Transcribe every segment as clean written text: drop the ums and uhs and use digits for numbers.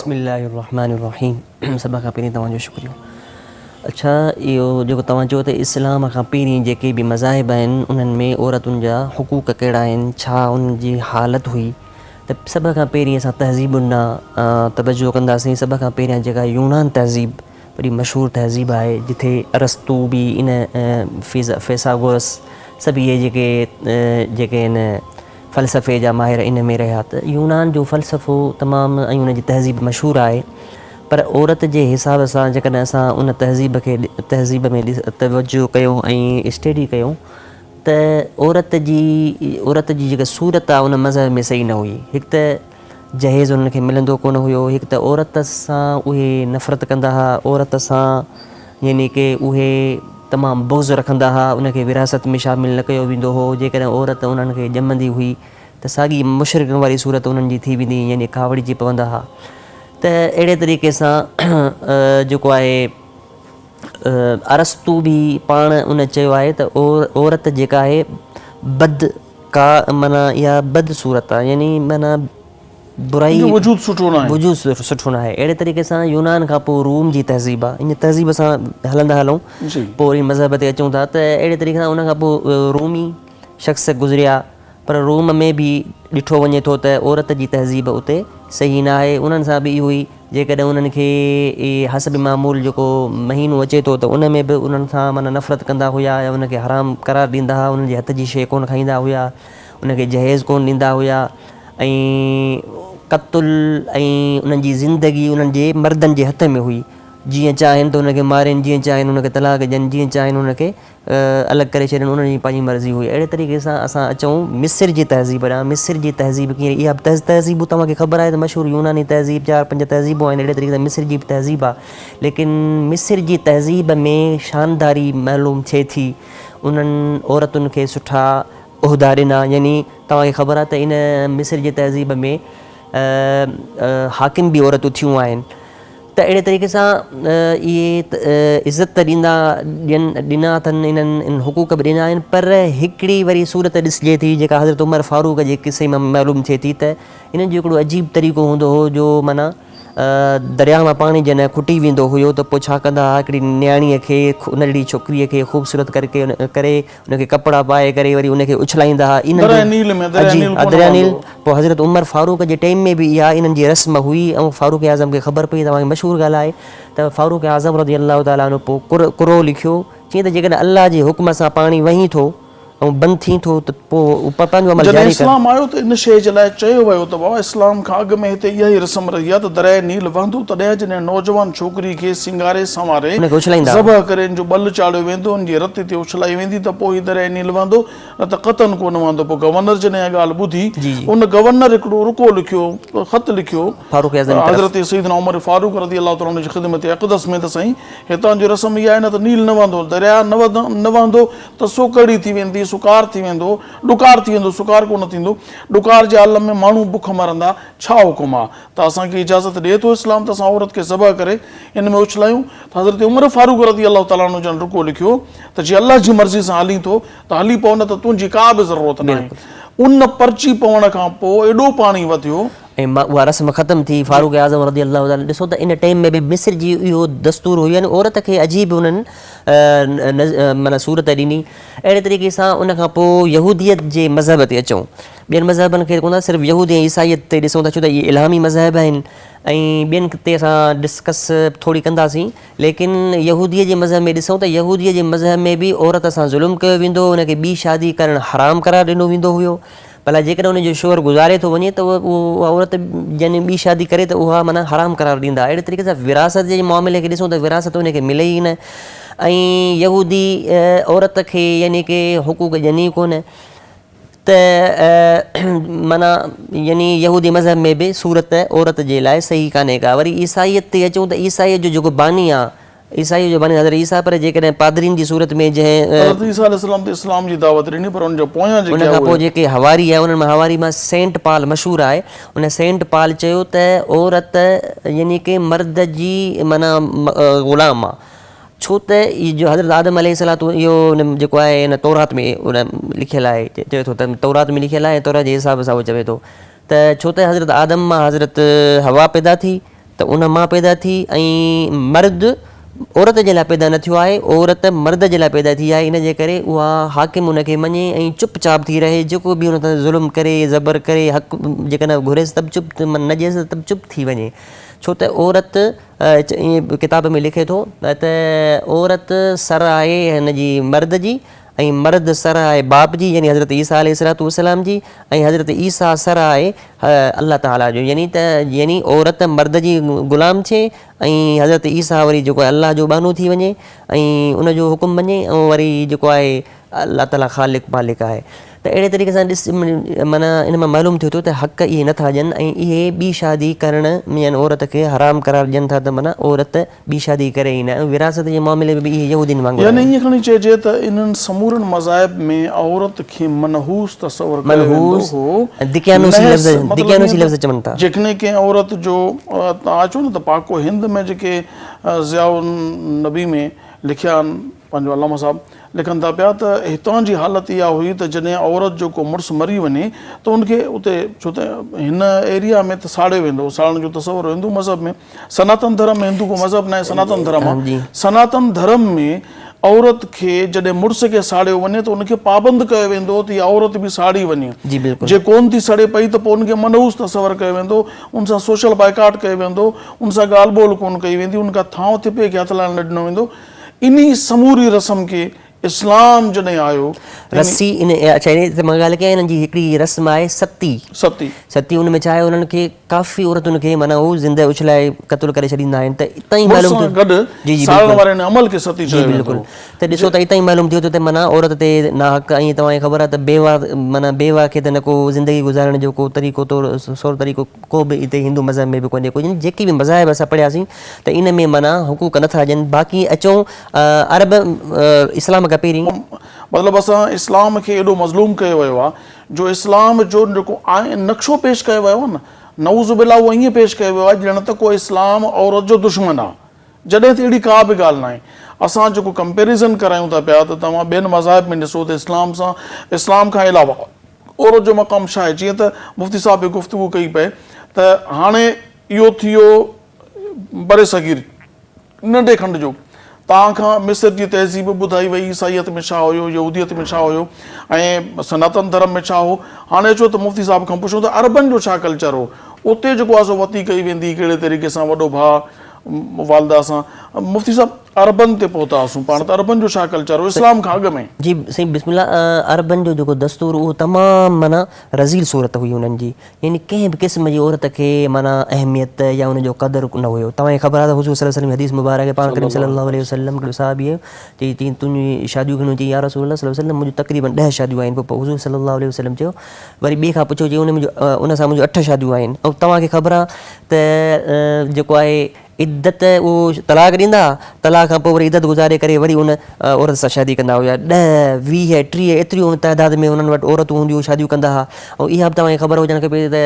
बिस्मिल्लाहिर्रहमानिर्रहीम। सभ खां पहिरीं तव्हांजो शुक्रिया। अच्छा, इहो जेको तव्हां चयो त इस्लाम खां पहिरीं जेके बि मज़ाहिब आहिनि उन्हनि में औरतुनि जा हुक़ूक़ कहिड़ा आहिनि, छा उन्हनि जी हालत हुई, त सभ खां पहिरीं असां तहज़ीबुनि ॾांहुं तवजो कंदासीं। सभ खां पहिरियां जेका यूनान तहज़ीब वॾी मशहूरु तहज़ीब आहे, जिथे अरस्तू बि इन फ़िसागोरस सभु इहे जेके इन फ़लसफ़े जा माहिर इन में रहिया, त यूनान जो फ़लसफ़ो तमामु ऐं उन जी तहज़ीब मशहूरु आहे। पर औरत जे हिसाब सां जेकॾहिं असां उन तहज़ीब में तवजो कयूं ऐं स्टडी कयूं, त औरत जी जेका सूरत आहे उन मज़हब में सही न हुई। हिकु त जहेज़ उन्हनि खे मिलंदो कोन हुयो, हिकु त औरत सां उहे नफ़रत कंदा हुआ, औरत सां यानी की उहे तमामु बुग़्ज़ रखंदा हुआ, उनखे विरासत में शामिलु न कयो वेंदो हो। जेकॾहिं औरत उन्हनि खे ॼमंदी हुई त साॻी मुशरिक़ वारी सूरत उन्हनि जी थी वेंदी, यानी कावड़िजी पवंदा हुआ। त अहिड़े तरीक़े सां जेको आहे अरस्तू बि पाण उन चयो आहे त औरत जेका आहे माना इहा बद सूरत आहे, यानी माना बुराई वजूद सुठो न आहे। अहिड़े तरीक़े सां यूनान खां पोइ रूम जी तहज़ीब आहे। इन तहज़ीब सां हलंदा हलूं पोइ वरी मज़हब ते अचूं था, त अहिड़े तरीक़े सां उन खां पोइ रूमी शख़्स गुज़रिया, पर रूम में बि ॾिठो वञे थो त औरत जी तहज़ीब उते सही न आहे। उन्हनि सां बि इहो ई, जेकॾहिं उन्हनि खे हसब मामूल जेको महीनो अचे थो त उन में बि उन्हनि सां माना नफ़रत कंदा हुआ या उनखे हराम करार ॾींदा हुआ, उन्हनि जे हथ जी शइ कोन खाईंदा हुआ, उनखे जहेज़ कोन ॾींदा हुआ, ऐं क़त्ल ऐं उन्हनि जी ज़िंदगी उन्हनि जे मर्दनि जे हथ में हुई। जीअं चाहिनि त उनखे मारिनि, जीअं चाहिनि उनखे तलाक ॾियनि, जीअं चाहिनि उनखे अलॻि करे छॾनि, उन्हनि जी पंहिंजी मर्ज़ी हुई। अहिड़े तरीक़े सां असां अचूं मिस्र जी तहज़ीब ॾांहुं। मिस्र जी तहज़ीब कीअं, इहा तहज़ीबूं तव्हांखे ख़बर आहे त मशहूरु यूनानी तहज़ीब 4-5 तहज़ीबूं आहिनि, अहिड़े तरीक़े सां मिस्र जी बि तहज़ीब आहे। लेकिन मिस्र जी तहज़ीब में शानदारी मालूम थिए थी, उन्हनि औरतुनि खे सुठा उहिदा ॾिना। यानी तव्हांखे ख़बर आहे त इन मिस्र जी तहज़ीब में हाकिम बि औरतूं थियूं आहिनि। त अहिड़े तरीक़े सां इहे इज़त ॾिना अथनि, इन्हनि हुक़ूक़ बि ॾिना आहिनि। पर हिकिड़ी वरी सूरत ॾिसिजे थी जेका हज़रत उमर फारूक जे किसे मां मालूम थिए थी, त इन्हनि जो हिकिड़ो अजीब तरीक़ो हूंदो हो, जो माना दरिया मां पाणी जॾहिं खुटी वेंदो हुयो त पोइ छा कंदा हुआ, हिकिड़ी नियाणीअ खे, नंढड़ी छोकिरीअ खे ख़ूबसूरत करे उनखे कपिड़ा पाए करे वरी उनखे उछलाईंदा हुआ दरिया नील। पोइ हज़रत उमर फारूक जे टाइम में बि इहा इन्हनि जी रस्म हुई, ऐं फारूक आज़म खे ख़बर पई। तव्हांखे मशहूरु ॻाल्हि आहे त फारूक आज़म रज़ी अल्लाह ताला अन्हु पोइ कुरो लिखियो, चईं त जेकॾहिं अल्लाह जे हुक्म सां पाणी वही थो ऐं बंदि थी थो त पोइ पंहिंजो अमल जारी कर। इस्लाम आयो त इन शइ जे लाइ चयो वियो त बाबा इस्लाम खां अॻु में हिते इहा ई रस्म रही आहे त दरिया नील वहंदो तॾहिं जॾहिं नौजवान छोकिरी खे सिंगारे संवारे ज़बह करे जो बल चाढ़ियो वेंदो, उन जी रत ते उछलाई वेंदी, त पोइ ही दरिया नील वहंदो, न त क़तन कोन वहंदो। पोइ गवर्नर जॾहिं इहा ॻाल्हि ॿुधी, उन गवर्नर हिकिड़ो रुको लिखियो, ख़त लिखियो हज़रत सईदना उमर फारूक रज़ी अल्लाह ताला जी ख़िदमत अक़दस में, त साईं हितां जो रस्म इहा आहे, न त नील न वहंदो, दरिया न वहंदो त सोकड़ी थी वेंदी, सुकार थी वेंदो, डुकार थी वेंदो, सुकार कोन थींदो। डुकार जे आलम में माण्हू बुख मरंदा, छा हुकुम आहे? त असांखे इजाज़त ॾिए थो इस्लाम त असां औरत खे ज़बह करे इन में उछलायूं। त हज़रत उमर फारूक रज़ी अल्लाह ताला अन्हु जन रुको लिखियो त जीअं अल्लाह जी मर्ज़ी सां हली थो त हली पओ, न त तुंहिंजी का बि ज़रूरत न आहे। उन पर्ची पवण खां पोइ एॾो पाणी वधियो ऐं उहा रस्म ख़तमु थी। फारूक आज़म रज़ी अल्लाह ताला ॾिसो त इन टाइम में बि मिस्र जी इहो दस्तूर हुई, यानी औरत खे अजीब उन्हनि माना सूरत ॾिनी। अहिड़े तरीक़े सां उन खां पोइ यहूदियत जे मज़हब ते अचूं। ॿियनि मज़हबनि खे कोन, सिर्फ़ु यहूदी ऐं ईसाईयत ते ॾिसूं था, छो त इहे इलामी मज़हब आहिनि ऐं ॿियनि ते असां डिस्कस थोरी कंदासीं। लेकिन यहूदीअ जे मज़हब में ॾिसूं त यहूदीअ जे मज़हब में बि औरत सां ज़ुल्म कयो वेंदो, उनखे ॿी शादी करणु हराम करार ॾिनो वेंदो हुयो। भला जेकॾहिं उनजो शोहर गुज़ारे थो वञे त उहा औरत यानी ॿी शादी करे त उहा माना हराम करार ॾींदा। अहिड़े तरीक़े सां विरासत जे मामले खे ॾिसूं त विरासत उनखे मिले ई न, ऐं यहूदी औरत खे यानी की हुक़ूक़ ॾियनि ई कोन। त माना यानी यहूदी मज़हब में बि सूरत औरत जे लाइ सही कान्हे का। वरी ईसाईयत ते अचूं त ईसाईअ जो जेको बानी आहे, ईसाई जो बानी हज़रत ईसा, पर जेकॾहिं पादरीन जी सूरत में जंहिं इस्लाम जी दावत ॾिनी, पर उन खां पोइ जेके हवारी आहे उन्हनि मां हवारी मां सेंट पाल मशहूरु आहे। उन सेंट पाल चयो त औरत यानी की मर्द जी माना ग़ुलाम आहे, छो त जो हज़रत आदम अलैहिस्सलाम इहो जेको आहे इन तौरात में उन लिखियलु आहे, चए थो त तौरात में लिखियलु आहे, तौरात जे हिसाब सां उहो चवे थो त छो त हज़रत आदम मां हज़रत हवा पैदा थी, त उन मां पैदा थी ऐं मर्द औरत जे लाइ पैदा न थियो आहे, औरत मर्द जे लाइ पैदा थी आहे। इन जे करे उहा हाकिम उनखे मञे ऐं चुपचाप थी रहे, जेको बि उन ते ज़ुल्म करे ज़बर करे हक़ जेकॾहिं घुरेसि त चुप न ॾिएसि त चुप थी वञे। छो त औरत ईअं किताब में लिखे थो त औरत सर आहे हिन जी मर्द जी ऐं मर्द सर आहे बाप जी यानी हज़रत ईसा अलैहिस्सलाम जी ऐं हज़रत ईसा सर आहे अल्लाह ताला जो, यानी औरत मर्द जी ग़ुलाम थिए ऐं हज़रत ईसा वरी जेको आहे अल्लाह जो बानो थी वञे ऐं उनजो हुकुम मञे ऐं वरी जेको आहे अल्लाह ताला ख़ालिक मालिक आहे। त अहिड़े तरीक़े सां ॾिस माना इन मां मालूम थिए थो त हक़ इहे नथा ॾियनि ऐं इहे ॿी शादी करणु यानी औरत खे हराम करार ॾियनि था त माना औरत ॿी शादी करे ई न। विरासत जे मामले में बि इहे यहूदीन वांगुरु यानी ईअं खणी चइजे त इन्हनि समूरनि मज़ाहिब में औरत खे मनहूस तसवर दिक्यानूसी लफ़्ज़ चवनि था। जेकॾहिं कंहिं औरत जो तव्हां अचो न त पाको हिंद में जेके ज़ियाउल नबी में लिखिया आहिनि, पंहिंजो अलामा साहब लिखनि था पिया त हितां जी हालत इहा हुई त जॾहिं औरत जो को मुड़ुसु मरी वञे त उनखे उते, छो त हिन एरिया में त साड़ियो वेंदो, साड़ण जो तसवर हिंदू मज़हब में, सनातन धर्म में, हिंदू को मज़हब न आहे, सनातन धर्म आहे। सनातन धर्म में औरत खे जॾहिं मुड़ुस खे साड़ियो वञे त उनखे पाबंद कयो वेंदो त इहा औरत बि साड़ी वञे। जे कोन थी सड़े पई त पोइ उनखे मनहूस तसवर कयो वेंदो, उन सां सोशल बाइकाट कयो वेंदो, उन सां ॻाल्हि ॿोल कोन कई वेंदी, उनखां थांव थिपे खे हथ लाइण न ॾिनो वेंदो। इन समूरी रस्म खे इस्लाम जॾहिं आयो रस्सी इन अच्छा त मां ॻाल्हि कयां हिननि जी हिकिड़ी रस्म आहे सती उन में छा आहे उन्हनि खे काफ़ी औरतुनि खे माना हू ज़िंदह उछलाए क़तल करे छॾींदा आहिनि। त इतां ई मालूम बिल्कुलु त ॾिसो त इतां ई मालूम थियो त माना औरत ते ना हक़। ऐं तव्हांखे ख़बर आहे त बेवा खे त न को ज़िंदगी गुज़ारण जो को तरीक़ो सौर तरीक़ो को बि हिते हिंदू मज़हब में बि कोन्हे। कोई जेकी बि मज़ाहिब असां पढ़ियासीं त इन में माना हुकूक नथा ॾियनि। बाक़ी अचूं अरब इस्लाम खां पहिरीं मतिलबु असां इस्लाम खे एॾो मज़लूम कयो वियो आहे जो इस्लाम जो जेको नक्शो पेश कयो वियो आहे न, नऊज़ बिल्लाह उहो ईअं पेश कयो वियो आहे ॼण त को इस्लाम औरत जो दुश्मन आहे, जॾहिं त अहिड़ी का बि ॻाल्हि न आहे। असां जेको कंपेरिज़न करायूं था पिया त तव्हां ॿियनि मज़ाहिब में ॾिसो त इस्लाम खां अलावा औरत जो मक़ाम छा आहे। जीअं त मुफ़्ती साहिब बि गुफ़्तगू कई पए त हाणे इहो थी वियो बरे सगीर नंढे खंड जो, तव्हां खां मिस्र जी तहज़ीब ॿुधाई वई, ईसाईयत में छा हुयो, यहूदियत में छा हुयो ऐं सनातन धर्म में छा हो। हाणे अचो त मुफ़्ती साहिब खां पुछूं त अरबनि जो छा कल्चर हो, उते जेको आहे सो वती कई वेंदी कहिड़े तरीक़े सां, वॾो भाउ वालदा सां। मुफ़्ती साहिब अरबनि ते पहुता हुआसीं पाण, त अरबनि जो छा कल्चर हो इस्लाम खां अॻु में? जी साईं बिस्मिल्लाह। अरबनि जो जेको दस्तूर उहो तमामु माना रज़ील सूरत हुई उन्हनि जी, यानी कंहिं बि क़िस्म जी औरत खे माना अहमियत या उनजो क़दुरु न हुयो। तव्हांखे ख़बर आहे त हुज़ूर सल्लल्लाहु अलैहि वसल्लम हदीस मुबारक पाण करीम सल्लल्लाहु अलैहि वसल्लम हिकिड़ो साहबी चई तुंहिंजी शादियूं घणियूं? चई या रसूलल्लाह सल्लल्लाहु अलैहि वसल्लम मुंहिंजूं तक़रीबन 10 शादियूं आहिनि। पोइ हुज़ूर सल्लल्लाहु अलैहि वसल्लम चयो, वरी ॿिए खां पुछो चई उन सां मुंहिंजूं 8 शादियूं आहिनि। ऐं तव्हांखे ख़बर आहे त जेको आहे इद्दत उहो तलाक ॾींदा, तलाक खां पोइ वरी इद्दत गुज़ारे करे वरी उन औरत सां शादी कंदा हुआ। 10, 20, 30 एतिरियूं तइदाद में उन्हनि वटि औरतूं हूंदियूं शादियूं कंदा हुआ। ऐं इहा बि तव्हांखे ख़बर हुजणु खपे त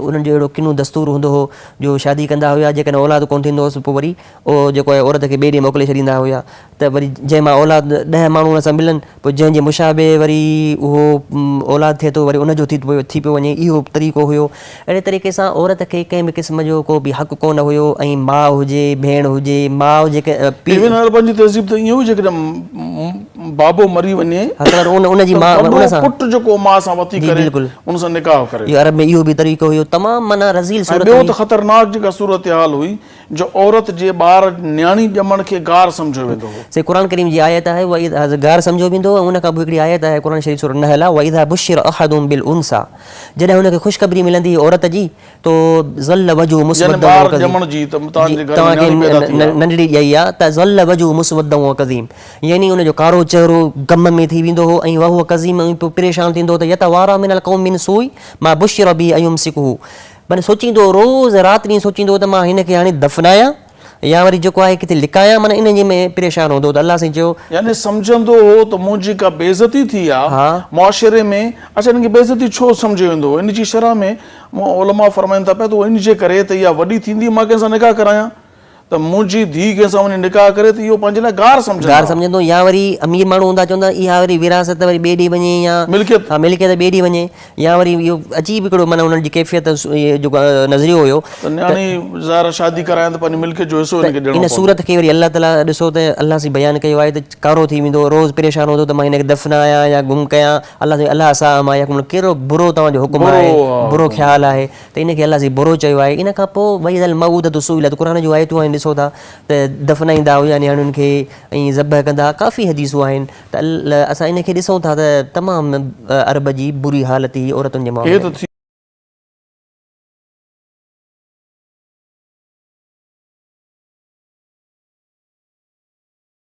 उन्हनि जो अहिड़ो किनो दस्तूर हूंदो हो जो शादी कंदा हुआ, जेकॾहिं औलाद कोन्ह थींदो हुअसि पोइ वरी उहो जेको आहे औरत खे ॿिए ॾींहुं मोकिले छॾींदा हुआ। त वरी जंहिंमां औलाद 10 माण्हू हुन सां मिलनि, पोइ जंहिंजे मुशाबे वरी उहो औलाद थिए थो वरी उनजो थी पियो वञे, इहो तरीक़ो हुयो। अहिड़े तरीक़े सां औरत खे कंहिं बि क़िस्म जो को बि हक़ु कोन हुयो। ऐं माउ हुजे, भेण हुजे, माउ जेके अरबनि जी तहज़ीब त ईअं हुई जेकॾहिं बाबो मरी वञे उनजी पुट जेको माउ सां वती करे उन सां निकाह करे। अरब में इहो बि तरीक़ो हुयो, तमामु माना रज़ील सूरत। ॿियो त ख़तरनाक जेका सूरत हाल हुई जो औरत जे ॿार न्याणी ॼमण खे गार सम्झो वेंदो हो। से क़ुरान करीम जी आयत आहे उहा गार सम्झो वेंदो। ऐं उन खां पोइ हिकिड़ी आयत आहे क़ुरान शरीफ़ सूरत नहल आहे, वइज़ा बुश्शिर अहदुहुम बिल उन्सा, जॾहिं हुनखे ख़ुशख़बरी मिलंदी औरत जी तो ज़ल्ल वजू मुस्वद्दन तव्हांखे नंढड़ी ॼई आहे त ज़ल्ल वजू मुस्वद्दन व कज़ीम, यानी उनजो कारो चहिरो ग़म में थी वेंदो हो ऐं वहुव कज़ीम, ऐं पोइ परेशान थींदो त यतवारा मिनल क़ौम मिन सूई मां बुश्शिर बि अयुमसिकुहु, माने सोचींदो रोज़ राति ॾींहुं सोचींदो त मां हिनखे हाणे दफ़नायां या वरी जेको आहे किथे लिकायां, माना इन जे में परेशान हूंदो। त अल्लाह साईं चयो यानी सम्झंदो हो त मुंहिंजी का बेइज़ती थी आहे मुआशिरे में, अच्छा हिनखे बेइज़ती छो सम्झियो वेंदो? इन जी शरह में उलमा फरमाइनि था पिया त इन जे करे त इहा वॾी थींदी मां कंहिंसां निकाह करायां, त मुंहिंजी धीउ कंहिंसां वञी निकाह करे त इहो पंहिंजे लाइ गार सम्झंदो, या वरी अमीर माण्हू हूंदा चवंदा इहा वरी विरासत वरी ॿिए ॾींहुं वञे, या मिल्कियत मिल्कियत ॿिए ॾींहुं वञे, या वरी इहो अजीब हिकिड़ो माना उन्हनि जी कैफ़ियत जो नज़रियो हुयो त न्याणी ज़ाहिर शादी कराइनि त पंहिंजी मिल्कियत जो हिसो हिनखे ॾियणो इन सूरत खे वरी अल्लाह ताला ॾिसो त अल्लाह से बयानु कयो आहे त कारो थी वेंदो, रोज़ परेशान हूंदो त मां हिनखे दफ़नायां या गुम कयां, अल्लाह साम आहे, या कहिड़ो बुरो तव्हांजो हुकुम आहे, बुरो ख़्यालु आहे, त इनखे अल्लाह से बुरो चयो आहे। इन खां पोइ वई हल मऊद त सुइल, क़ुर जूं आयतूं आहिनि, ॾिसो था त दफ़नाईंदा हुया नियाणियुनि खे ऐं ज़बह कंदा, काफ़ी हदीसूं आहिनि, त असां इनखे ॾिसूं था त तमामु अरब जी बुरी हालत ई औरतुनि जे मामले में।